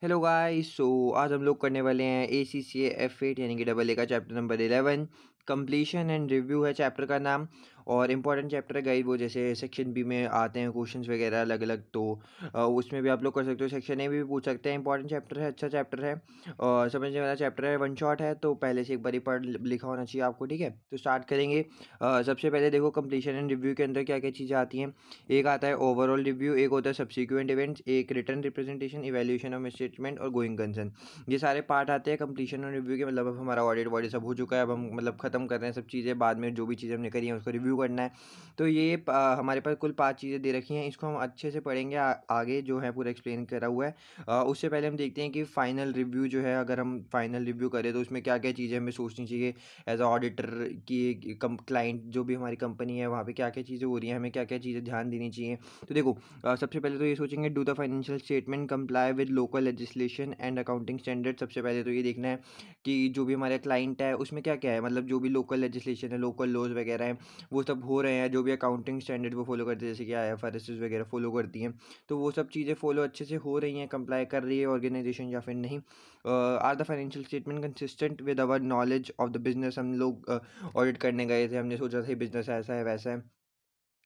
Hello guys. आज हम लोग करने वाले हैं ACCA F8 यानी कि डबल ए का chapter number 11 completion and review है चैप्टर का नाम। और इम्पॉर्टेंट चैप्टर है गाइस, वो जैसे सेक्शन बी में आते हैं क्वेश्चंस वगैरह अलग अलग, तो उसमें भी आप लोग कर सकते हो। सेक्शन ए भी पूछ सकते हैं। इंपॉर्टेंट चैप्टर है, अच्छा चैप्टर है और समझने वाला चैप्टर है। वन शॉट है तो पहले से एक बार ही पढ़ लिखा होना चाहिए आपको, ठीक है। तो स्टार्ट करेंगे। सबसे पहले देखो कंप्लीशन एंड रिव्यू के अंदर क्या क्या चीज़ें आती हैं। एक आता है ओवरऑल रिव्यू, एक होता है सब्सिक्वेंट इवेंट्स, एक written representation, evaluation of statement और गोइंग कंसर्न। ये सारे पार्ट आते हैं कंप्लीशन और रिव्यू के। मतलब अब हमारा ऑडिट वॉडिट सब हो चुका है, अब हम मतलब खत्म कर रहे हैं सब चीज़ें। बाद में जो भी चीज़ें हमने करी हैं उसको रिव्यू करना है। तो ये हमारे पास कुल 5 चीज़ें दे रखी हैं, इसको हम अच्छे से पढ़ेंगे। आगे जो है पूरा एक्सप्लेन करा हुआ है। उससे पहले हम देखते हैं कि फाइनल रिव्यू जो है, अगर हम फाइनल रिव्यू करें तो उसमें क्या क्या चीज़ें हमें सोचनी चाहिए एज अ ऑडिटर की। क्लाइंट जो भी हमारी कंपनी है वहाँ पे क्या क्या चीज़ें हो रही हैं, हमें क्या क्या चीज़ें ध्यान देनी चाहिए। तो देखो, सबसे पहले तो ये सोचेंगे do the financial statement comply with local legislation and accounting standard. सबसे पहले तो ये देखना है कि जो भी हमारे क्लाइंट है उसमें क्या क्या है, मतलब जो भी लोकल लेजिस्लेशन है, लोकल लॉज वगैरह हैं वो सब हो रहे हैं। जो भी अकाउंटिंग स्टैंडर्ड वो फॉलो करते हैं, जैसे कि IFRS वगैरह फॉलो करती हैं, तो वो सब चीज़ें फॉलो अच्छे से हो रही हैं, कंप्लाई कर रही है ऑर्गेनाइजेशन या फिर नहीं। Are the financial statement consistent with our knowledge of the business. हम लोग ऑडिट करने गए थे, हमने सोचा था बिजनेस ऐसा है वैसा है,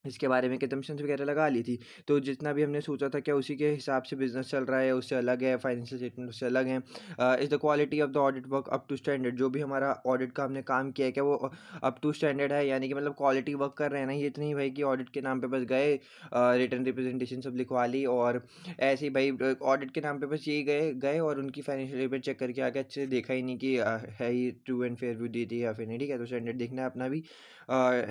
इसके बारे में कंजम्पशंस वगैरह लगा ली थी। तो जितना भी हमने सोचा था क्या उसी के हिसाब से बिज़नेस चल रहा है, उससे अलग है, फाइनेंशियल स्टेटमेंट उससे अलग है। Is the quality of the audit work up to standard. जो भी हमारा ऑडिट का हमने काम किया है क्या वो अप टू स्टैंडर्ड है, यानी कि मतलब क्वालिटी वर्क कर रहे हैं ना। ये तो नहीं भाई कि ऑडिट के नाम पे बस गए, रिटर्न रिप्रेजेंटेशन सब लिखवा ली और ऐसे ही भाई ऑडिट के नाम पे बस यही गए गए और उनकी फाइनेंशियल स्टेटमेंट चेक करके आ गए, अच्छे से देखा ही नहीं कि है ही ट्रू एंड फेयर व्यू दी थी या फिर नहीं, ठीक है। तो स्टैंडर्ड देखना है अपना भी।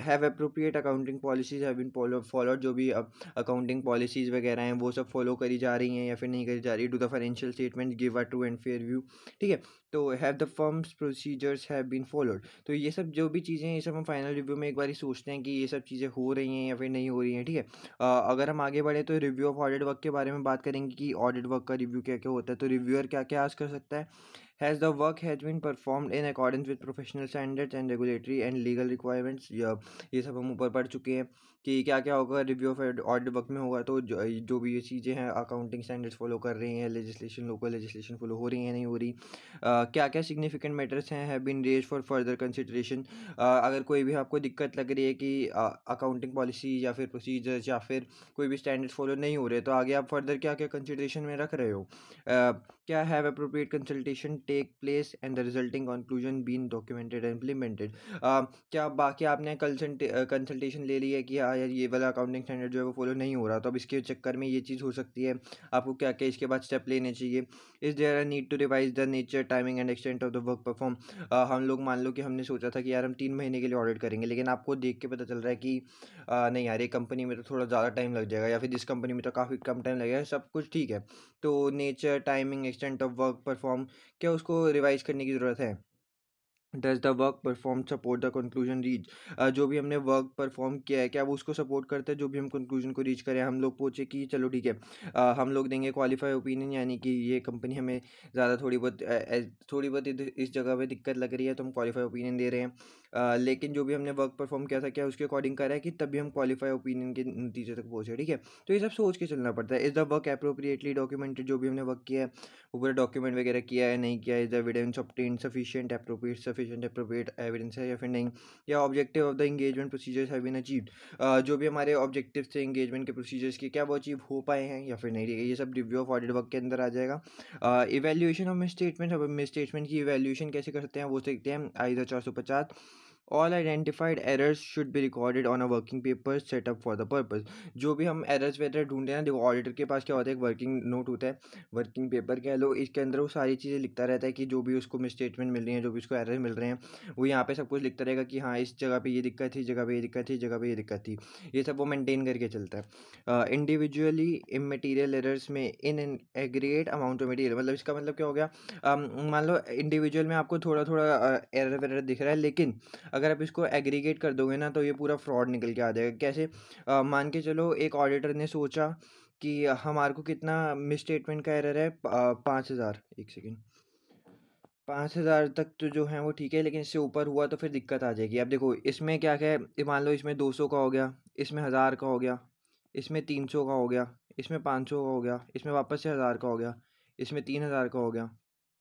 Have appropriate accounting policies have been followed. जो भी अब अकाउंटिंग पॉलिसीज वगैरह हैं वो सब फॉलो करी जा रही हैं या फिर नहीं करी जा रही। To the financial statement give a true and fair view, ठीक है। तो have the firms procedures have been followed. तो ये सब जो भी चीज़ें हैं ये सब हम फाइनल रिव्यू में एक बार ही सोचते हैं कि ये सब चीज़ें हो रही हैं या फिर नहीं हो रही हैं, ठीक है। अगर हम आगे बढ़े तो रिव्यू ऑफ ऑडिट वर्क के बारे में बात करेंगे कि ऑडिट वर्क का रिव्यू क्या क्या होता है। तो रिव्यूअर क्या क्या आज कर सकता है। Has the work has been performed in accordance with professional standards and regulatory and legal requirements? ये सब हम ऊपर पढ़ चुके हैं कि क्या क्या होगा रिव्यू ऑफ ऑडिट वर्क में होगा। तो जो भी ये चीज़ें हैं अकाउंटिंग स्टैंडर्ड्स फॉलो कर रही हैं, लेजिस्लेशन लोकल लेजिस्लेशन फॉलो हो रही हैं नहीं हो रही। क्या क्या सिग्निफिकेंट मैटर्स हैं have been raise for further consideration. अगर कोई भी आपको दिक्कत लग रही है कि अकाउंटिंग पॉलिसी या फिर प्रोसीजर्स या फिर कोई भी स्टैंडर्ड्स फॉलो नहीं हो रहे, तो आगे आप फर्दर क्या क्या कंसिडरेशन में रख रहे हो। क्या have appropriate consultation take place and the resulting conclusion been documented and implemented. क्या बाकी आपने कंसल्टेशन ले ली है कि हाँ यार ये वाला अकाउंटिंग स्टैंडर्ड जो है वो फॉलो नहीं हो रहा, तो अब इसके चक्कर में ये चीज़ हो सकती है, आपको क्या क्या इसके बाद स्टेप लेने चाहिए। Is there a need to revise the nature timing and extent of the work perform. हम लोग मान लो कि हमने सोचा था कि यार हम 3 महीने के लिए ऑडिट करेंगे, लेकिन आपको देख के पता चल रहा है कि नहीं यार ये कंपनी में तो थोड़ा ज़्यादा टाइम लग जाएगा या फिर जिस कंपनी में तो काफ़ी कम टाइम लगेगा, सब कुछ ठीक है। तो nature timing extent of work perform, क्या उसको रिवाइज करने की ज़रूरत है। Does the work perform support the conclusion reach. जो भी हमने वर्क परफॉर्म किया है क्या वो उसको सपोर्ट करता है जो भी हम कंक्लूजन को रीच करें। हम लोग पूछे कि चलो ठीक है, हम लोग देंगे क्वालिफाई ओपिनियन, यानी कि ये कंपनी हमें ज़्यादा थोड़ी बहुत इस जगह पे दिक्कत लग रही है तो हम क्वालिफाई ओपिनियन दे रहे हैं। लेकिन जो भी हमने वर्क परफॉर्म किया था क्या उसके अकॉर्डिंग करा है कि तभी हम क्वालिफाई ओपिनियन के नतीजे तक पहुँचे, ठीक है। तो ये सब सोच के चलना पड़ता है। Is the work appropriately documented. जो भी हमने वर्क किया है वो पूरा डॉक्यूमेंट वगैरह किया है नहीं किया है। Is evidence obtain sufficient appropriate evidence है या फिर नहीं। या objective of the engagement procedures have been achieved. जो भी हमारे ऑब्जेक्टिव थे एंगेजमेंट के प्रोसीजर्स के, क्या वो अचीव हो पाए हैं या फिर नहीं, ठीक है। ये सब रिव्यू ऑफ ऑडिट वर्क के अंदर आ जाएगा। Evaluation of miss statement. अब मिस स्टेटमेंट की इवेल्यूएशन कैसे करते हैं वो देखते हैं। Either 450 all identified errors should be recorded on a working paper setup for the purpose. जो भी हम एरर्स वेरर ढूंढते हैं ना, देखो ऑडिटर के पास क्या होता है, एक वर्किंग नोट होता है, वर्किंग पेपर कह लो, इसके अंदर वो सारी चीज़ें लिखता रहता है कि जो भी उसको मिस स्टेटमेंट मिल रही हैं, जो भी उसको एरर मिल रहे हैं, वो यहाँ पे सब कुछ लिखता रहेगा कि हाँ इस जगह पे ये दिक्कत थी, इस जगह पे ये दिक्कत थी, इस जगह पे ये दिक्कत थी। ये सब वो मेंटेन करके चलता है। इंडिविजुअली इमटेरियल एरर्स में in an aggregate amount of material. मतलब इसका मतलब क्या हो गया, मान लो इंडिविजुअल में आपको थोड़ा थोड़ा एरर वेरर दिख रहा है, लेकिन अगर आप इसको एग्रीगेट कर दोगे ना तो ये पूरा फ्रॉड निकल के आ जाएगा। कैसे, मान के चलो एक ऑडिटर ने सोचा कि हमारे को कितना मिस स्टेटमेंट का एरर है, 5,000, एक सेकेंड, 5,000 तक तो जो है वो ठीक है, लेकिन इससे ऊपर हुआ तो फिर दिक्कत आ जाएगी। अब देखो इसमें क्या क्या है, मान लो इसमें 200 का हो गया, इसमें 1,000 का हो गया, इसमें 300 का हो गया, इसमें 500 का हो गया, इसमें वापस से 1,000 का हो गया, इसमें 3000 का हो गया।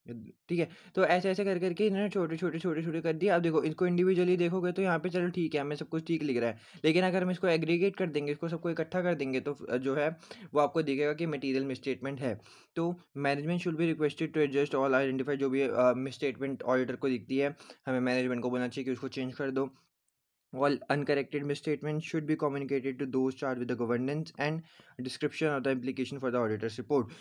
ठीक है, तो ऐसे-ऐसे कर कर के इन्होंने छोटे-छोटे कर दिया। अब देखो इसको इंडिविजुअली देखोगे तो यहाँ पे चलो ठीक है, हमें सब कुछ ठीक लिख रहा है। लेकिन अगर हम इसको एग्रीगेट कर देंगे, इसको सबको इकट्ठा कर देंगे तो जो है वो आपको दिखेगा कि मटीरियल मिसस्टेटमेंट है। तो management should be requested to adjust all identify जो भी मिसस्टेटमेंट ऑडिटर को दिखती है, हमें मैनेजमेंट को बोलना चाहिए कि उसको चेंज कर दो। All uncorrected misstatements should be communicated to those charged with the governance and description of the implication for the auditor's report.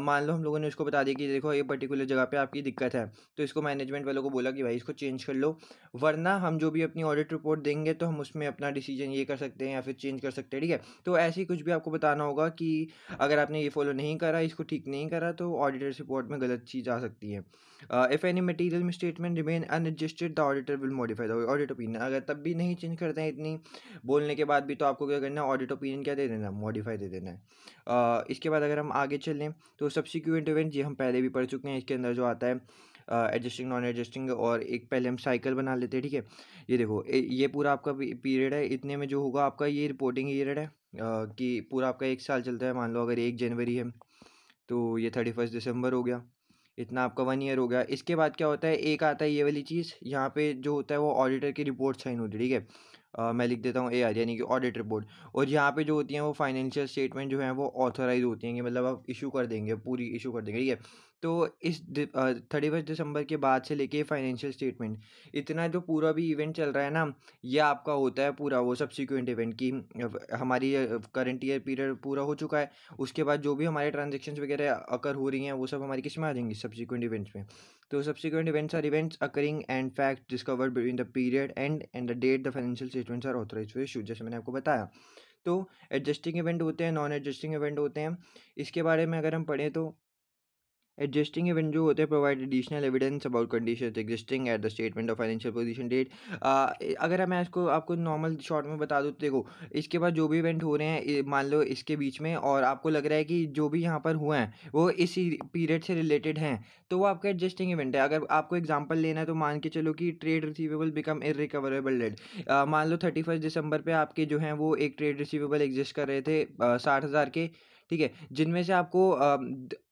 मान लो हम लोगों ने उसको बता दिया कि देखो ये पर्टिकुलर जगह पे आपकी दिक्कत है, तो इसको मैनेजमेंट वालों को बोला कि भाई इसको चेंज कर लो, वरना हम जो भी अपनी ऑडिट रिपोर्ट देंगे तो हम उसमें अपना डिसीजन ये कर सकते हैं या फिर चेंज कर सकते हैं। ठीक है, तो ऐसे ही कुछ भी आपको बताना होगा कि अगर आपने ये फॉलो नहीं करा, इसको ठीक नहीं करा, तो ऑडिटर्स रिपोर्ट में गलत चीज़ आ सकती है। If any material misstatement remain unadjusted the auditor will modify the audit opinion. अगर तब भी नहीं चेंज करते हैं इतनी बोलने के बाद भी, तो आपको क्या करना है, ऑडिट ओपिनियन क्या दे देना, मॉडिफाई दे देना है। इसके बाद अगर हम आगे चलें तो सब्सिक्वेंट इवेंट, ये हम पहले भी पढ़ चुके हैं। इसके अंदर जो आता है एडजस्टिंग नॉन एडजस्टिंग, और एक पहले हम साइकिल बना लेते हैं। ठीक है, ये देखो ये पूरा आपका पीरियड है, इतने में जो होगा आपका ये रिपोर्टिंग पीरियड है कि पूरा आपका 1 साल चलता है। मान लो अगर 1 जनवरी है तो ये 31 दिसंबर हो गया, इतना आपका 1 ईयर हो गया। इसके बाद क्या होता है, एक आता है ये वाली चीज़, यहाँ पे जो होता है वो ऑडिटर की रिपोर्ट साइन होती है। ठीक है, मैं लिख देता हूँ AR यानी कि ऑडिट रिपोर्ट। और यहाँ पे जो होती हैं वो फाइनेंशियल स्टेटमेंट जो है वो ऑथराइज होती हैं कि मतलब आप इशू कर देंगे, पूरी इशू कर देंगे। ठीक है, तो इस 31 दिसंबर के बाद से लेके फाइनेंशियल स्टेटमेंट, इतना जो पूरा भी इवेंट चल रहा है ना, ये आपका होता है पूरा वो सब्सिक्वेंट इवेंट की हमारी करंट ईयर पीरियड पूरा हो चुका है, उसके बाद जो भी हमारे ट्रांजेक्शन्स वगैरह अकर हो रही हैं वो सब हमारी किस में आ जाएंगी, सब्सिक्वेंट इवेंट्स में। तो subsequent events are events occurring and fact discovered between the period and the date the financial statements are authorised for issue, जैसे मैंने आपको बताया। तो एडजस्टिंग इवेंट होते हैं, नॉन एडजस्टिंग इवेंट होते हैं। इसके बारे में अगर हम पढ़ें तो एडजस्टिंग इवेंट जो होते हैं provide additional evidence about conditions existing at the statement of financial position date. अगर मैं इसको आपको नॉर्मल शॉर्ट में बता दूँ तो देखो, इसके बाद जो भी इवेंट हो रहे हैं मान लो इसके बीच में, और आपको लग रहा है कि जो भी यहाँ पर हुए हैं वो इसी पीरियड से रिलेटेड हैं, तो वो आपका एडजस्टिंग इवेंट है। अगर आपको एग्जांपल लेना है तो मान के चलो कि trade receivable become irrecoverable debt. मान लो 31 दिसंबर पे आपके जो हैं वो एक ट्रेड रिसीवेबल एग्जिस्ट कर रहे थे 60,000 के। ठीक है, जिनमें से आपको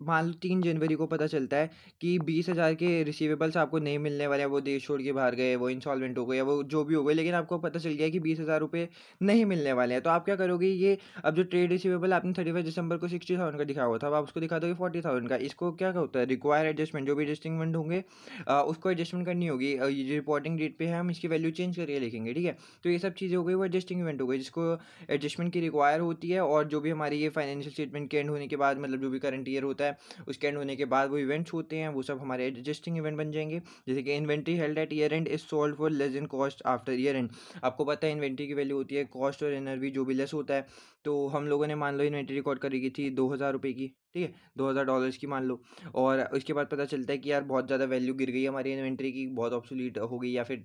मान लो 3 जनवरी को पता चलता है कि 20,000 के रिसीवेबल्स आपको नहीं मिलने वाले हैं, वो देश छोड़ के बाहर गए, वो इंसॉल्वेंट हो गए, या वो जो भी हो गए, लेकिन आपको पता चल गया कि 20,000 रुपये नहीं मिलने वाले हैं। तो आप क्या करोगे, ये अब जो ट्रेड रिसीवेबल आपने 31 दिसंबर को 60,000 का दिखाया हुआ था, अब आप उसको दिखा दोगे 40,000 का। इसको क्या होता है, रिक्वायर एडजस्टमेंट, जो भी एडजस्टमेंट होंगे उसको एडजस्टमेंट करनी होगी। ये रिपोर्टिंग डेट पे है, हम इसकी वैल्यू चेंज करके लिखेंगे। ठीक है, तो ये सब चीज़ें हो गई, वो एडजस्टिंग इवेंट हो गई जिसको एडजस्टमेंट की रिक्वायर होती है। और जो भी हमारी ये फाइनेंशियल स्टेटमेंट के एंड होने के बाद, मतलब जो भी करंट ईयर होता है उसके एंड होने के बाद वो इवेंट्स होते हैं, वो सब हमारे एडजस्टिंग इवेंट बन जाएंगे। जैसे कि inventory held at year and is sold for less in cost after year and. आपको पता है इन्वेंट्री की वैल्यू होती है कॉस्ट और एनआरवी जो भी लेस होता है। तो हम लोगों ने मान लो इन्वेंट्री रिकॉर्ड करी थी 2,000 रुपये की। ठीक है, $2,000 की मान लो, और उसके बाद पता चलता है कि यार बहुत ज़्यादा वैल्यू गिर गई हमारी इन्वेंट्री की, बहुत ऑब्सोलीट हो गई, या फिर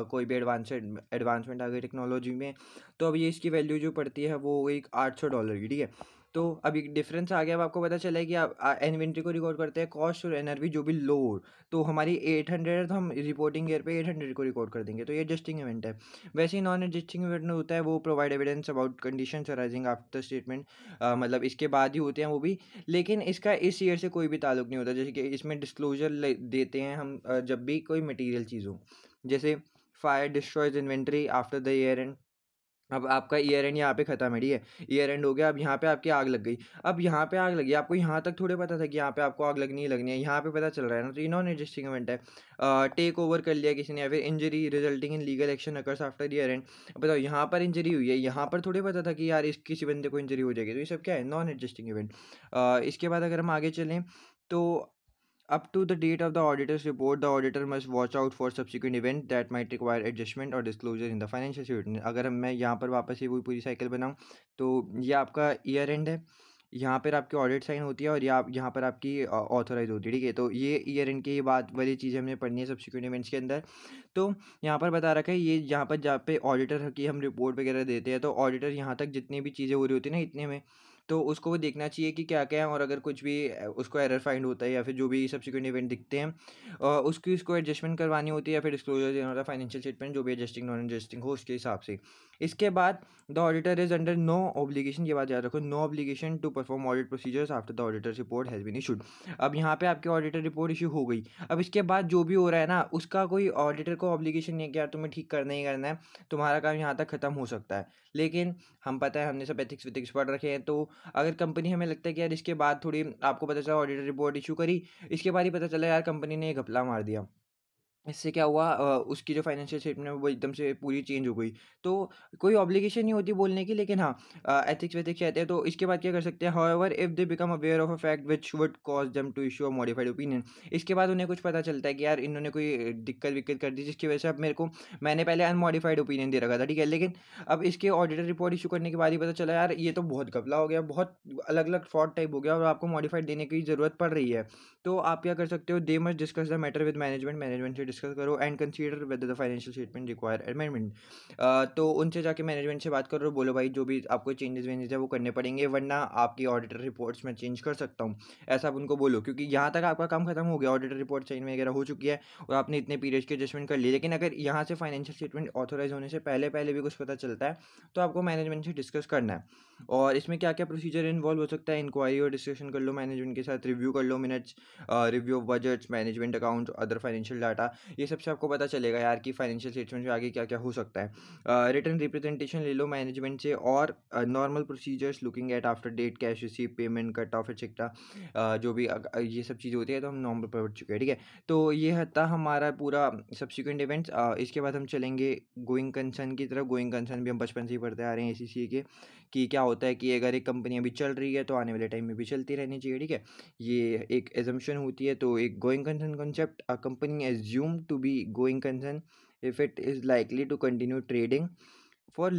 कोई भी एडवांसमेंट आ गई टेक्नोलॉजी में। तो अब ये इसकी वैल्यू जो पड़ती है वो हो गई $800 की। ठीक है, तो अभी डिफरेंस आ गया। अब आपको पता चला है कि आप इन्वेंट्री को रिकॉर्ड करते हैं कॉस्ट और एनआरवी जो भी लो, तो हमारी 800 है तो हम रिपोर्टिंग ईयर पे 800 को रिकॉर्ड कर देंगे, तो ये एडजस्टिंग इवेंट है। वैसे ही नॉन एडजस्टिंग इवेंट में होता है वो provide evidence about conditions arising after statement, मतलब इसके बाद ही होते हैं वो भी, लेकिन इसका इस ईयर से कोई भी ताल्लुक नहीं होता। जैसे कि इसमें डिस्क्लोजर देते हैं हम जब भी कोई मटेरियल चीज़ हो, जैसे fire destroys inventory after the year and. अब आपका ईयर एंड यहाँ पे खत्म है। ठीक है, ईयर एंड हो गया, अब यहाँ पे आपकी आग लग गई। अब यहाँ पे आग लगी, आपको यहाँ तक थोड़े पता था कि यहाँ पे आपको आग लगनी ही लगनी है, यहाँ पे पता चल रहा है ना, तो ये नॉन एडजस्टिंग इवेंट है। टेक ओवर कर लिया किसी ने, या फिर injury resulting in legal action occurs after year and. बताओ, यहाँ पर इंजरी हुई है, यहाँ पर थोड़े पता था कि यार इस किसी बंदे को इंजरी हो जाएगी, तो ये सब क्या है, नॉन एडजस्टिंग इवेंट। इसके बाद अगर हम आगे चलें तो up to the date of the auditor's report, the auditor must watch out for subsequent events that might require adjustment or disclosure in the financial statement। अगर मैं यहाँ पर वापस से वही पूरी साइकिल बनाऊँ तो ये आपका ईयर एंड है, यहाँ पर आपकी ऑडिट साइन होती है, और यहाँ पर आपकी ऑथराइज होती है। ठीक है, तो ये ईयर एंड की बात वाली चीज़ हमने पढ़नी है सब्सिक्वेंट इवेंट्स के अंदर। तो यहाँ पर बता रखा है, ये जहाँ पे ऑडिटर की हम रिपोर्ट वगैरह देते हैं, तो ऑडिटर यहाँ तक जितनी भी चीज़ें हो रही होती है ना इतने में, तो उसको वो देखना चाहिए कि क्या-क्या है, और अगर कुछ भी उसको एरर फाइंड होता है या फिर जो भी सब्सिक्वेंट इवेंट दिखते हैं उसकी उसको एडजस्टमेंट करवानी होती है या फिर डिस्क्लोजर देना होता है फाइनेंशियल स्टेटमेंट जो भी एडजस्टिंग नॉन एडजस्टिंग हो उसके हिसाब से। इसके बाद the auditor is under no obligation, ये बात याद रखो, no obligation to perform audit procedures after the auditor's report has been issued. अब यहाँ पे आपकी ऑडिटर रिपोर्ट इशू हो गई, अब इसके बाद जो भी हो रहा है ना उसका कोई ऑडिटर को ऑब्लिगेशन नहीं है कि यार तुम्हें ठीक करना ही करना है, तुम्हारा काम यहाँ तक खत्म हो सकता है। लेकिन हम पता है हमने सब एथिक्स विथिक्स पढ़ रखे हैं, तो अगर कंपनी हमें लगता है कि यार इसके बाद थोड़ी आपको पता चला ऑडिटर रिपोर्ट इशू करी, इसके बाद ही पता चला यार कंपनी ने ये घपला मार दिया, इससे क्या हुआ उसकी जो फाइनेंशियल स्टेटमेंट है वो एकदम से पूरी चेंज हो गई। तो कोई ऑब्लिगेशन नहीं होती बोलने की, लेकिन हाँ एथिक्स वेथिक्स कहते हैं, तो इसके बाद क्या कर सकते हैं, however if they become aware of a fact which would cause them to issue a modified opinion. इसके बाद उन्हें कुछ पता चलता है कि यार इन्होंने कोई दिक्कत विक्कत कर दी जिसकी वजह से अब मेरे को, मैंने पहले अनमॉडिफाइड ओपिनियन दे रखा था, ठीक है, लेकिन अब इसके ऑडिटर रिपोर्ट इशू करने के बाद ही पता चला यार ये तो बहुत घपला हो गया, बहुत अलग अलग फ्रॉड टाइप हो गया और आपको मॉडिफाइड देने की ज़रूरत पड़ रही है। तो आप क्या कर सकते हो, they must discuss the matter with management, management से डिस्कस करो and consider whether the financial statement require amendment. तो उनसे जाके मैनेजमेंट से बात करो, बोलो भाई जो भी आपको चेंजेस वेंजेस है वो करने पड़ेंगे वरना आपकी ऑडिटर रिपोर्ट्स में चेंज कर सकता हूँ, ऐसा आप उनको बोलो, क्योंकि यहाँ तक आपका काम खत्म हो गया, ऑडिटर रिपोर्ट चेंज वगैरह हो चुकी है और आपने इतने पीरियड्स की एडजस्टमेंट कर ली। लेकिन अगर यहाँ से फाइनेंशियल स्टेटमेंट ऑथोराइज होने से पहले पहले भी कुछ पता चलता है तो आपको मैनेजमेंट से डिस्कस करना है। और इसमें क्या क्या प्रोसीजर इन्वॉल्व हो सकता है, इंक्वायरी और डिस्कशन कर लो मैनेजमेंट के साथ, रिव्यू कर लो minutes, review of budgets, management account, other financial data, ये सबसे आपको पता चलेगा यार कि फाइनेंशियल स्टेटमेंट में आगे क्या क्या हो सकता है। रिटर्न रिप्रेजेंटेशन ले लो मैनेजमेंट से, और normal procedures looking at after date, cash receive, payment, cut off etcetera, जो भी ये सब चीज़ें होती है तो हम नॉर्मल पढ़ चुके हैं, ठीक है। तो ये था हमारा पूरा सब्सिक्वेंट इवेंट्स। इसके बाद हम चलेंगे गोइंग कंसर्न की तरफ। गोइंग कंसर्न भी हम बचपन से ही पढ़ते आ रहे हैं ACCA के, कि क्या होता है कि अगर एक कंपनी अभी चल रही है तो आने वाले टाइम में भी चलती रहनी चाहिए, ठीक है। ये एक एजम्पशन होती है। तो एक going concern concept, a company assume to be going concern if it is likely to continue trading for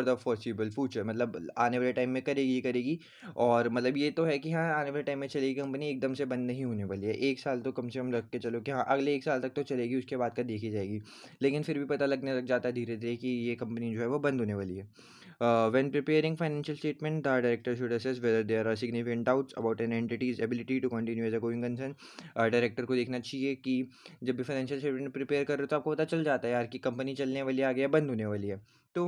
the foreseeable future, मतलब आने वाले टाइम में करेगी करेगी। और मतलब ये तो है कि हाँ आने वाले टाइम में चलेगी कंपनी, एकदम से बंद नहीं होने वाली है, 1 साल तो कम से कम रख के चलो कि हाँ अगले 1 साल तक तो चलेगी, उसके बाद का देखी जाएगी। लेकिन फिर भी पता लगने लग जाता है धीरे धीरे कि ये कंपनी जो है वो बंद होने वाली है। When preparing financial statement, the director should assess whether there are significant doubts about an entity's ability to continue as a going concern. Director को देखना चाहिए कि जब भी फाइनेंशियल स्टेटमेंट प्रिपेयर कर रहे हो तो आपको पता चल जाता है यार कि कंपनी चलने वाली है आगे या बंद होने वाली है। तो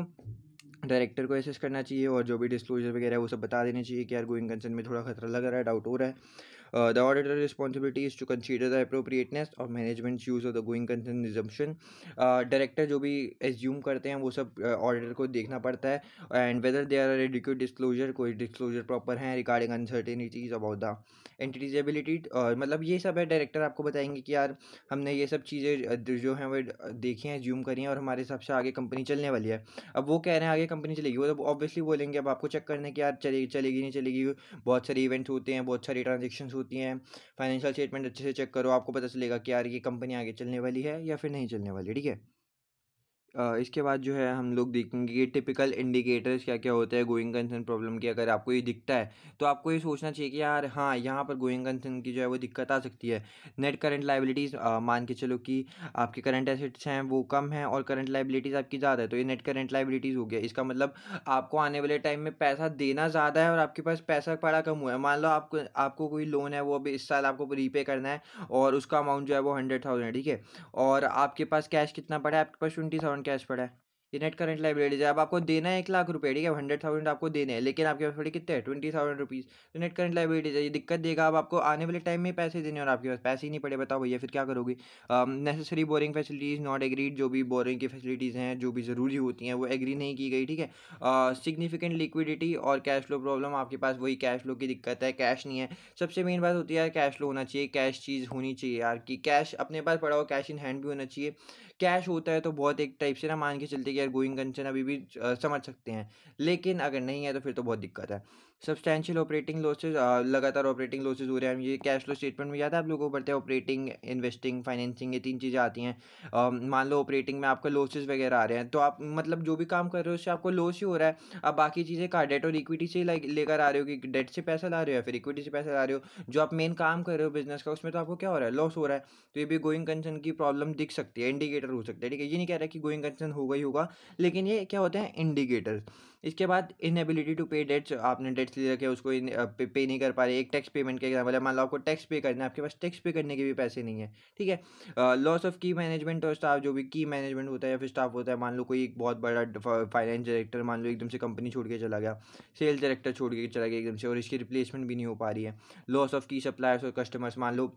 डायरेक्टर को एसेस करना चाहिए और जो भी डिस्क्लोजर वगैरह है वो सब बता देने चाहिए कि यार गोइंग कंसर्न में थोड़ा खतरा लग रहा है, डाउट हो रहा है। The auditor responsibility is to consider the appropriateness of management's use of the going concern assumption. Director जो भी एज्यूम करते हैं वो सब ऑडिटर को देखना पड़ता है, and whether they are adequate disclosure, कोई डिस्क्लोजर प्रॉपर है regarding uncertainties about the entity's ability, मतलब ये सब है डायरेक्टर आपको बताएंगे कि यार हमने ये सब चीज़ें जो हैं वो देखी हैं, एज्यूम करी हैं और हमारे हिसाब से आगे कंपनी चलने वाली है। अब वो कह रहे हैं आगे कंपनी चलेगी, वो तो ऑब्वियसली बोलेंगे, अब आपको चेक करना है कि यार चलेगी चलेगी नहीं चलेगी। बहुत सारे इवेंट्स होते हैं, बहुत सारी ट्रांजेक्शन्स होती हैं, फाइनेंशियल स्टेटमेंट अच्छे से चेक करो, आपको पता चलेगा कि यार ये कंपनी आगे चलने वाली है या फिर नहीं चलने वाली, ठीक है। इसके बाद जो है हम लोग देखेंगे कि टिपिकल इंडिकेटर्स क्या क्या होते हैं गोइंग कंसर्न प्रॉब्लम की। अगर आपको ये दिखता है तो आपको ये सोचना चाहिए कि यार हाँ यहाँ पर गोइंग कंसर्न की जो है वो दिक्कत आ सकती है। नेट करंट लाइबिलिटीज़, मान के चलो कि आपके करंट एसेट्स हैं वो कम हैं और करंट लाइबिलिटीज़ आपकी ज़्यादा है, तो ये नेट करंट लाइबिलिटीज़ हो गया। इसका मतलब आपको आने वाले टाइम में पैसा देना ज़्यादा है और आपके पास पैसा पड़ा कम हुआ है। मान लो आपको आपको कोई लोन है वो अभी इस साल आपको रीपे करना है और उसका अमाउंट जो है वो 100,000 है, ठीक है, और आपके पास कैश कितना पड़ा है, आपके पास 20,000 कैश पड़ा है। ये नेट करंट लाइबिलिटीज है। अब आपको देना है 1,00,000 रुपये, ठीक है, 100,000 आपको देने हैं, लेकिन आपके पास पड़े कितने हैं, 20,000 रुपीज़। तो नेट करंट लाइबिलिटीज है, ये दिक्कत देगा। अब आपको आने वाले टाइम में पैसे देने और आपके पास पैसे ही नहीं पड़े, बताओ भैया फिर क्या करोगे। Necessary boring facilities not agreed, जो भी बोरिंग की फैसिलिटीज़ हैं जो भी ज़रूरी होती हैं वो एग्री नहीं की गई, ठीक है। सिग्निफिकेंट लिक्विडिटी और कैश फ्लो प्रॉब्लम, आपके पास वही कैश फ्लो की दिक्कत है, कैश नहीं है। सबसे मेन बात होती है कैश फ्लो होना चाहिए, कैश चीज़ होनी चाहिए यार, कि कैश अपने पास पड़ा हो, कैश इन हैंड भी होना चाहिए। कैश होता है तो बहुत एक टाइप से ना मान के चलते कि यार गोइंग कंसर्न अभी भी समझ सकते हैं, लेकिन अगर नहीं है तो फिर तो बहुत दिक्कत है। सब्सटैंशियल ऑपरेटिंग लॉसेज, लगातार ऑपरेटिंग लॉसेज हो रहे हैं, ये कैश फ्लो स्टेटमेंट में याद है आप लोगों को पढ़ते हैं, ऑपरेटिंग, इन्वेस्टिंग, फाइनेंसिंग, ये 3 चीज़ें आती हैं। मान लो ऑपरेटिंग में आपका लॉसेज वगैरह आ रहे हैं तो आप मतलब जो भी काम कर रहे हो उससे आपको लॉस ही हो रहा है। अब बाकी चीज़ें का डेट और इक्विटी से ही लेकर आ रहे हो, कि डेट से पैसा ला रहे हो या फिर इक्विटी से पैसा ला रहे हो, जो आप मेन काम कर रहे हो बिजनेस का उसमें तो आपको क्या हो रहा है, लॉस हो रहा है। तो ये भी गोइंग कंसर्न की प्रॉब्लम दिख सकती है, इंडिकेटर हो सकता है, ठीक है। ये नहीं कह रहा कि गोइंग कंसर्न होगा ही होगा, लेकिन ये क्या होते हैं, इंडिकेटर्स। इसके बाद इनएबिलिटी टू पे डेट्स, आपने डेट डेट्स ले रखे हैं उसको पे नहीं कर पा रहे। एक टैक्स पेमेंट का एग्जाम्पल है, मान लो आपको टैक्स पे करना है, आपके पास टैक्स पे करने के भी पैसे नहीं है, ठीक है। लॉस ऑफ की मैनेजमेंट और स्टाफ, जो भी की मैनेजमेंट होता है या फिर स्टाफ होता है, मान लो कोई एक बहुत बड़ा फाइनेंस डायरेक्टर मान लो एकदम से कंपनी छोड़ के चला गया, सेल्स डायरेक्टर छोड़ के चला गया एकदम से, और इसकी रिप्लेसमेंट भी नहीं हो पा रही है। लॉस ऑफ की सप्लायर्स और कस्टमर्स, मान लो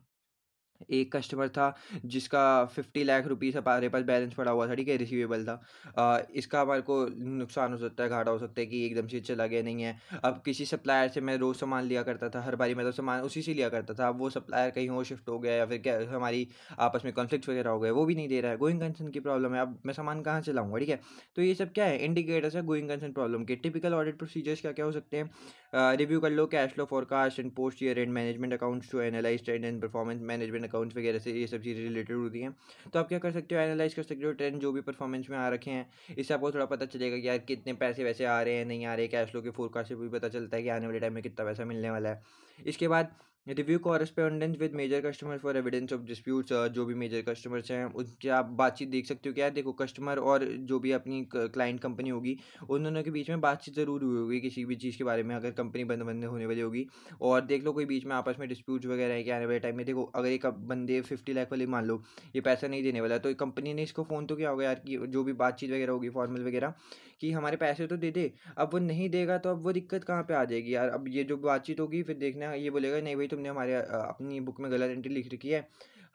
एक कस्टमर था जिसका 50 लाख रुपीस हमारे पास बैलेंस पड़ा हुआ था, ठीक है, रिसीवेबल था। इसका हमारे को नुकसान हो सकता है, घाटा हो सकता है कि एकदम से चला गया नहीं है। अब किसी सप्लायर से मैं रोज़ सामान लिया करता था, हर बारी मैं तो सामान उसी से लिया करता था, अब वो सप्लायर कहीं और शिफ्ट हो गया या फिर क्या हमारी आपस में कॉन्फ्लिक्ट वगैरह हो गए, वो भी नहीं दे रहा है, गोइंग कंसर्न की प्रॉब्लम है, अब मैं सामान कहाँ से लाऊंगा, ठीक है। तो ये सब क्या है, इंडिकेटर्स है गोइंग कंसर्न प्रॉब्लम के। टिपिकल ऑडिट प्रोसीजर्स क्या क्या हो सकते हैं, रिव्यू कर लो cash flow forecast and post year end management accounts to analyse trend and performance, management accounts वगैरह से ये सब चीज़ें रिलेटेड होती हैं। तो आप क्या कर सकते हो, एनालाइज कर सकते हो ट्रेंड जो भी परफॉर्मेंस में आ रखे हैं, इससे आपको थोड़ा पता चलेगा कि यार कितने पैसे वैसे आ रहे हैं नहीं आ रहे। कैश फ्लो के फोरकास्ट से भी पता चलता है कि आने वाले टाइम में कितना पैसा मिलने वाला है। इसके बाद review correspondence with major customer for evidence of disputes, जो भी मेजर कस्टमर्स हैं उनकी आप बातचीत देख सकते हो। क्या देखो, कस्टमर और जो भी अपनी क्लाइंट कंपनी होगी उन दोनों के बीच में बातचीत ज़रूर हुई होगी किसी भी चीज़ के बारे में, अगर कंपनी बंद बंद होने वाली होगी। और देख लो कोई बीच में आपस में डिस्प्यूट्स वगैरह है कि आने वाले टाइम में देखो, अगर एक बंदे 50 लाख वाले मान लो ये पैसा नहीं देने वाला, तो कंपनी ने इसको फ़ोन तो किया होगा यार कि जो भी बातचीत वगैरह होगी फॉर्मल वगैरह, कि हमारे पैसे तो दे दे। अब वो नहीं देगा तो अब वो दिक्कत कहाँ पे आ जाएगी यार। अब ये जो बातचीत होगी फिर देखना ये बोलेगा नहीं भाई तुमने हमारे अपनी बुक में गलत एंट्री लिख रखी है,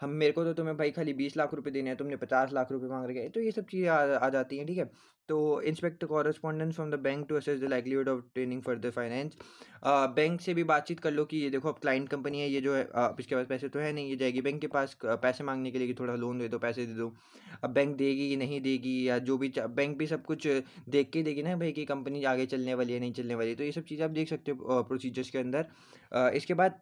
हम मेरे को तो तुम्हें भाई खाली 20 लाख रुपए देने हैं, तुमने 50 लाख रुपए मांग रखे हैं। तो ये सब चीज़ें आ जाती हैं, ठीक है। तो inspect correspondence from the bank to assess the likelihood of training further finance, bank से भी बातचीत कर लो कि ये देखो अब क्लाइंट कंपनी है, ये जो है अब इसके पास पैसे तो है नहीं, ये जाएगी बैंक के पास पैसे मांगने के लिए कि थोड़ा लोन दे दो, पैसे दे दो। अब बैंक देगी कि नहीं देगी, या जो भी बैंक भी सब कुछ देख के देगी ना भाई कि कंपनी आगे चलने वाली है नहीं चलने वाली। तो ये सब चीज़ें आप देख सकते हो प्रोसीजर्स के अंदर। इसके बाद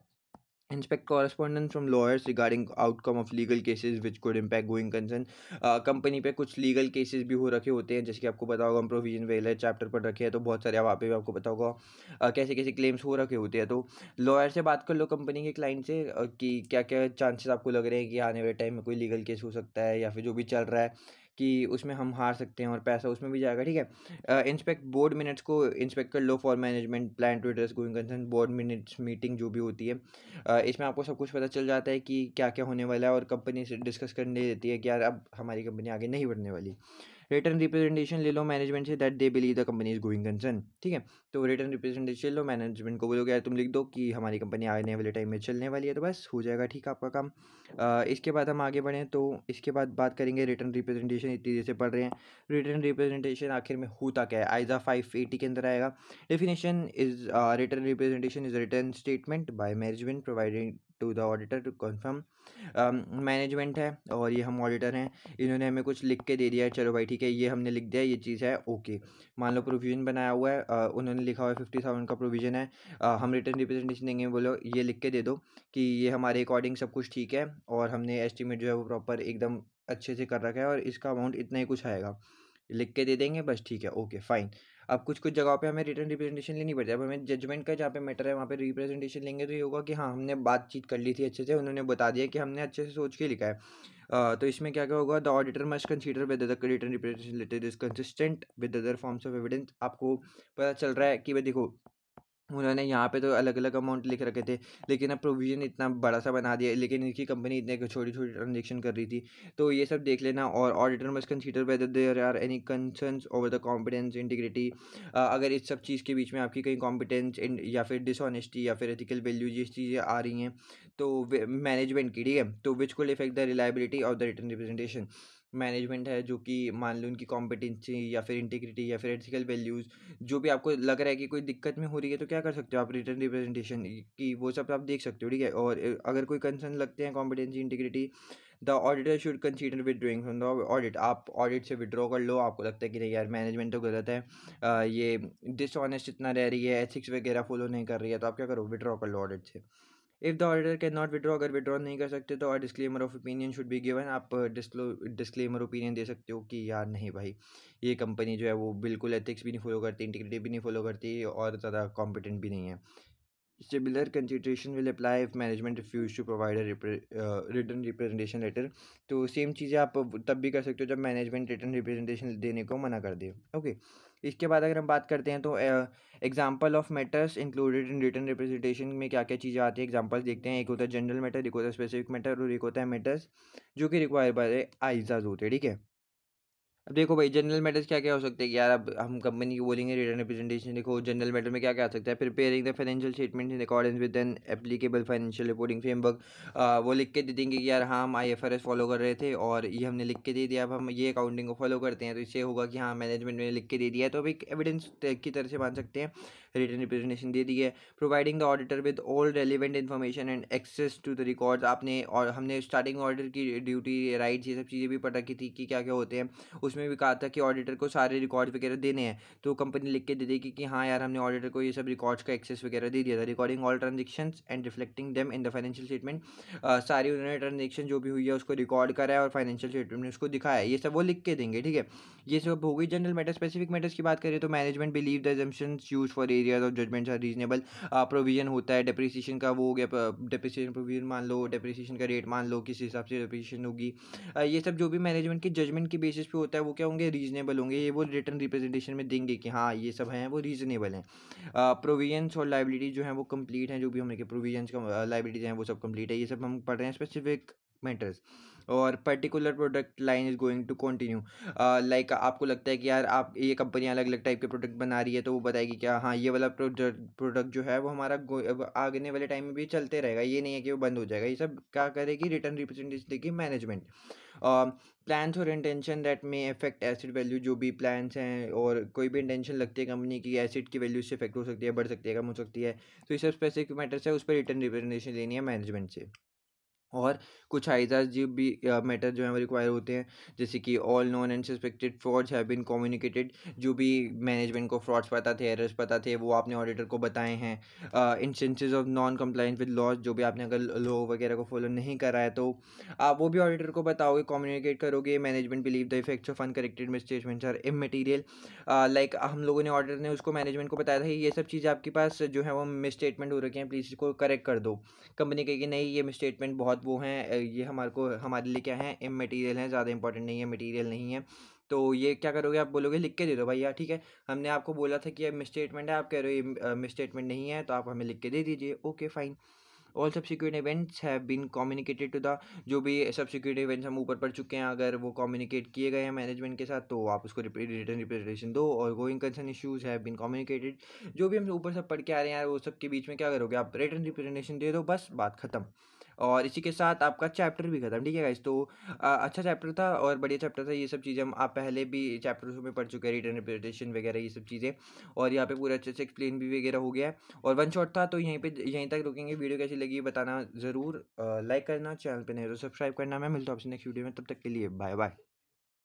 inspect correspondence from lawyers regarding outcome of legal cases which could impact going concern। Company पे कुछ लीगल केसेस भी हो रखे होते हैं, जैसे कि आपको पता होगा, हम प्रोविजन वेलर चैप्टर पढ़ रखे हैं तो बहुत सारे वहाँ पे भी आपको पता होगा कैसे कैसे क्लेम्स हो रखे होते हैं। तो लॉयर से बात कर लो कंपनी के क्लाइंट से कि क्या क्या चांसेस आपको लग रहे हैं कि आने वाले टाइम में कोई लीगल केस हो सकता है, या फिर जो भी चल रहा है कि उसमें हम हार सकते हैं और पैसा उसमें भी जाएगा, ठीक है। इंस्पेक्ट बोर्ड मिनट्स को इंस्पेक्ट कर लो for management plan to address going concern, board minutes meeting जो भी होती है इसमें आपको सब कुछ पता चल जाता है कि क्या क्या होने वाला है, और कंपनी से डिस्कस करने देती है कि यार अब हमारी कंपनी आगे नहीं बढ़ने वाली। रिटर्न रिप्रेजेंटेशन ले लो मैनेजमेंट से that they believe the company is going concern, ठीक है। तो रिटर्न रिप्रेजेंटेशन लो मैनेजमेंट को, बोलोगे यार तुम लिख दो कि हमारी कंपनी आने वाले टाइम में चलने वाली है, तो बस हो जाएगा ठीक आपका काम। इसके बाद हम आगे बढ़ें तो इसके बाद बात करेंगे रिटर्न रिप्रेजेंटेशन, इतनी देर से पढ़ रहे हैं। रिटर्न रिप्रेजेंटेशन आखिर में होता क्या है, आइजा 580 के अंदर आएगा। Definition is written representation is written statement by management providing to the auditor to confirm. Management है और ये हम ऑडिटर हैं, इन्होंने हमें कुछ लिख के दे दिया है, चलो भाई ठीक है ये हमने लिख दिया, ये चीज़ है ओके। मान लो प्रोविज़न बनाया हुआ है, उन्होंने लिखा हुआ है 50,000 का प्रोविज़न है, हम रिटर्न रिप्रेजेंटेशन देंगे, बोलो ये लिख के दे दो कि ये हमारे अकॉर्डिंग सब कुछ ठीक है और हमने एस्टिमेट जो है वो प्रॉपर एकदम अच्छे से कर रखा है और इसका अमाउंट इतना ही कुछ आएगा, लिख के दे देंगे बस, ठीक है ओके फाइन। अब कुछ कुछ जगहों पे हमें रिटर्न रिप्रेजेंटेशन लेनी पड़ती है। अब हमें जजमेंट का जहाँ पे मैटर है वहाँ पे रिप्रेजेंटेशन लेंगे तो ये होगा कि हाँ हमने बातचीत कर ली थी अच्छे से, उन्होंने बता दिया कि हमने अच्छे से सोच के लिखा है। तो इसमें क्या क्या होगा, the auditor must consider whether the written representation letter is consistent with other forms of evidence. आपको पता चल रहा है कि भाई देखो उन्होंने यहाँ पे तो अलग अलग अमाउंट लिख रखे थे, लेकिन अब प्रोविज़न इतना बड़ा सा बना दिया, लेकिन इनकी कंपनी इतने छोटी छोटी ट्रांजेक्शन कर रही थी। तो ये सब देख लेना। और auditor must consider whether there are any concerns over the competence integrity, अगर इस सब चीज़ के बीच में आपकी कहीं कॉम्पिटेंस या फिर डिसऑनेस्टी या फिर एथिकल वैल्यूज ये चीज़ें आ रही हैं तो मैनेजमेंट की, ठीक है, तो विच कुल effect the reliability of the written representation. Management है जो कि मान लो उनकी कॉम्पिटेंसी या फिर इंटीग्रिटी या फिर एथिकल वैल्यूज़ जो भी आपको लग रहा है कि कोई दिक्कत में हो रही है, तो क्या कर सकते हो आप, रिटर्न रिप्रेजेंटेशन की वो सब आप देख सकते हो, ठीक है। और अगर कोई कंसर्न लगते हैं competency integrity, the auditor should consider withdrawing from the audit. आप ऑडिट से विड्रॉ कर लो, आपको लगता है कि नहीं यार मैनेजमेंट तो गलत है, ये डिसऑनेस्ट इतना रह रही है, एथिक्स वगैरह फॉलो नहीं कर रही है, तो आप क्या करो, विड्रॉ कर लो ऑडिट से। If the auditor can not withdraw, अगर विड्रॉ नहीं कर सकते तो disclaimer of opinion should be given. आप डिस्क्लेमर ओपिनियन दे सकते हो कि यार नहीं भाई ये कंपनी जो है वो बिल्कुल एथिक्स भी नहीं फॉलो करती, इंटीग्रिटी भी नहीं फॉलो करती और ज़्यादा कॉम्पिटेंट भी नहीं है। Similar consideration will apply if management refuse to provide written representation letter. तो सेम चीज़ें आप तब भी कर सकते हो जब मैनेजमेंट रिटर्न रिप्रेजेंटेशन देने को मना कर दे, ओके। इसके बाद अगर हम बात करते हैं तो example of matters included in written representation में क्या क्या चीज़ें आती है, एग्जाम्पल देखते हैं। एक होता है जनरल मैटर, एक होता है स्पेसिफिक मैटर और एक होता है मैटर्स जो कि रिक्वायर बाय आइजाज होते हैं, ठीक है। अब देखो भाई जनरल मैटर्स क्या-क्या हो सकते हैं कि यार अब हम कंपनी को बोलेंगे रिटर्न रिप्रेजेंटेशन लिखो, जनरल मैटर में क्या-क्या आ सकता है, preparing the financial statement in accordance with an applicable financial reporting framework. वो लिख के दे देंगे कि यार हाँ, हम आईएफआरएस फॉलो कर रहे थे और ये हमने लिख के दे दिया, अब हम ये अकाउंटिंग को फॉलो करते हैं, तो इससे होगा कि हाँ, मैनेजमेंट ने लिख के दे दिया है, तो अब एक एविडेंस की तरह से मान सकते हैं, रिटर्न रिप्रेजेंटेशन दे दी है। Providing the auditor with all relevant information and access to the records. आपने और हमने स्टार्टिंग ऑडिटर की ड्यूटी, राइट्स, ये सब चीज़ें भी पता की थी कि क्या-क्या होते हैं। उसमें भी कहा था कि ऑडिटर को सारे रिकॉर्ड वगैरह देने हैं, तो कंपनी लिख के दे देगी कि हाँ यार, हमने ऑडिटर को ये सब रिकॉर्ड्स का एक्सेस वगैरह दे दिया था। Recording all transactions and reflecting them in the financial statement. सारी उन्होंने ट्रांजेक्शन जो भी हुई है उसको रिकॉर्ड करा है और फाइनेंशियल स्टेटमेंट में उसको दिखाया है, ये सब वो लिख के देंगे, ठीक है। ये सब हो गई जनरल मैटर। स्पेसिफिक मैटर्स की बात करें तो management believe the assumptions used for areas of judgements are reasonable. Provision होता है डेप्रिसिएशन का, वो हो गया डेप्रिसिएशन प्रोविजन मान लो, डेप्रिसिएशन का रेट मान लो, किस हिसाब से डेप्रिसिएशन होगी। ये सब जो भी मैनेजमेंट की जजमेंट के बेसिस पे होता है वो क्या होंगे, रीजनेबल होंगे, ये वो रिटर्न रिप्रेजेंटेशन में देंगे कि हाँ ये सब हैं वो रीजनेबल हैं। प्रोविजंस और लाइबिलिटी जो हैं वो कंप्लीट हैं, जो भी हमने के प्रोविजंस का लाइबिलिटीज हैं वो सब कंप्लीट है, ये सब हम पढ़ रहे हैं स्पेसिफिक मैटर्स। और particular product line is going to continue. Like आपको लगता है कि यार आप ये कंपनी अलग अलग टाइप के प्रोडक्ट बना रही है, तो वो बताएगी क्या हाँ ये वाला प्रोडक्ट जो है वो हमारा आगने वाले टाइम में भी चलते रहेगा, ये नहीं है कि वो बंद हो जाएगा। ये सब क्या करेगी, रिटर्न रिप्रेजेंटेशन देगी मैनेजमेंट। प्लान्स और इंटेंशन दैट में अफेक्ट एसिड वैल्यू, जो भी प्लान्स हैं और कोई भी इंटेंशन लगती है कंपनी की एसिड की वैल्यू से इफेक्ट हो सकती है, बढ़ सकती है, कम हो सकती है, तो ये सब स्पेसिफिक मैटर्स है, उस पर रिटर्न रिप्रेजेंटेशन लेनी है मैनेजमेंट से। और कुछ आइज़ाज़ जो भी मैटर जो हैं वो रिक्वायर होते हैं, जैसे कि all known and suspected frauds have been communicated. जो भी मैनेजमेंट को फ्रॉड्स पता थे, एरर्स पता थे, वो आपने ऑडिटर को बताए हैं। Instances of non compliance with laws, जो भी आपने अगर लॉ वगैरह को फॉलो नहीं करा है तो आप वो भी ऑडिटर को बताओगे, कम्युनिकेट करोगे। Management believe the effects of uncorrected misstatements are immaterial. Like हम लोगों ने, ऑडिटर ने उसको मैनेजमेंट को बताया था कि ये सब चीज़ें आपके पास जो है वो मिसस्टेटमेंट हो रखी हैं, प्लीज़ इसको करेक्ट कर दो। कंपनी कहेगी नहीं ये मिसस्टेटमेंट बहुत वो हैं, ये हमारे लिए क्या है, इमटेरियल हैं, ज़्यादा इंपॉर्टेंट नहीं है, मटेरियल नहीं है। तो ये क्या करोगे, आप बोलोगे लिख के दे दो भैया, ठीक है, हमने आपको बोला था कि ये मिसस्टेटमेंट है, आप कह रहे हो ये मिसस्टेटमेंट नहीं है, तो आप हमें लिख के दे दीजिए, okay fine. All subsequent events have been communicated to the, जो भी सब्सिक्वेंट इवेंट्स हम ऊपर पढ़ चुके हैं, अगर वो कम्युनिकेट किए गए हैं मैनेजमेंट के साथ तो आप उसको रिटर्न रिप्रेजेंटेशन दो। और going concern issues have been communicated, जो भी हम ऊपर सब पढ़ के आ रहे हैं यार, वो सब के बीच में क्या करोगे, आप रिटर्न रिप्रेजेंटेशन दे दो, बस बात खत्म। और इसी के साथ आपका चैप्टर भी खत्म, ठीक है गाइस। तो अच्छा चैप्टर था और बढ़िया चैप्टर था, ये सब चीज़ें हम आप पहले भी चैप्टर्स में पढ़ चुके हैं, रिटर्न रिप्रेजेंटेशन वगैरह ये सब चीज़ें। और यहाँ पे पूरा अच्छे से एक्सप्लेन भी वगैरह हो गया है। और वन शॉट था, तो यहीं तक रुकेंगे। वीडियो कैसी लगी बताना ज़रूर, लाइक करना, चैनल पे नहीं हो तो सब्सक्राइब करना। मैं मिलता हूँ आपसे नेक्स्ट वीडियो में, तब तक के लिए बाय बाय।